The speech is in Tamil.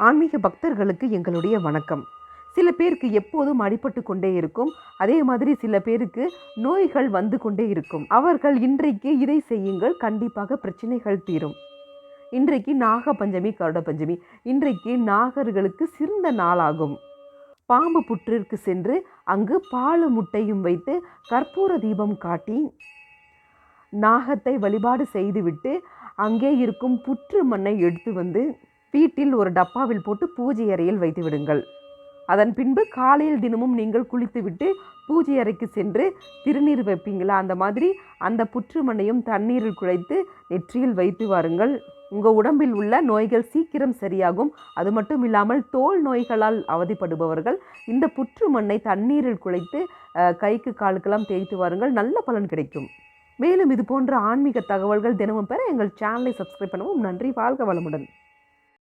ஆன்மீக பக்தர்களுக்கு எங்களுடைய வணக்கம். சில பேருக்கு எப்போதும் அடிபட்டு கொண்டே இருக்கும். அதே மாதிரி சில பேருக்கு நோய்கள் வந்து கொண்டே இருக்கும். அவர்கள் இன்றைக்கு இதை செய்யுங்கள், கண்டிப்பாக பிரச்சனைகள் தீரும். இன்றைக்கு நாக பஞ்சமி, கருட பஞ்சமி. இன்றைக்கு நாகர்களுக்கு சிறந்த நாளாகும். பாம்பு புற்றிற்கு சென்று அங்கு பாலும் முட்டையும் வைத்து கற்பூர தீபம் காட்டி நாகத்தை வழிபாடு செய்துவிட்டு அங்கே இருக்கும் புற்று மண்ணை எடுத்து வந்து வீட்டில் ஒரு டப்பாவில் போட்டு பூஜை அறையில் வைத்து விடுங்கள். அதன் பின்பு காலையில் தினமும் நீங்கள் குளித்துவிட்டு பூஜை அறைக்கு சென்று திருநீர் வைப்பீங்களா, அந்த மாதிரி அந்த புற்று மண்ணையும் தண்ணீரில் குழைத்து நெற்றியில் வைத்து வாருங்கள். உங்கள் உடம்பில் உள்ள நோய்கள் சீக்கிரம் சரியாகும். அது மட்டும் இல்லாமல் தோல் நோய்களால் அவதிப்படுபவர்கள் இந்த புற்று மண்ணை தண்ணீரில் குழைத்து கைக்கு காலுக்கெல்லாம் தேய்த்து வாருங்கள், நல்ல பலன் கிடைக்கும். மேலும் இது போன்ற ஆன்மீக தகவல்கள் தினமும் பெற எங்கள் சேனலை சப்ஸ்கிரைப் பண்ணவும். நன்றி. வாழ்க வளமுடன்.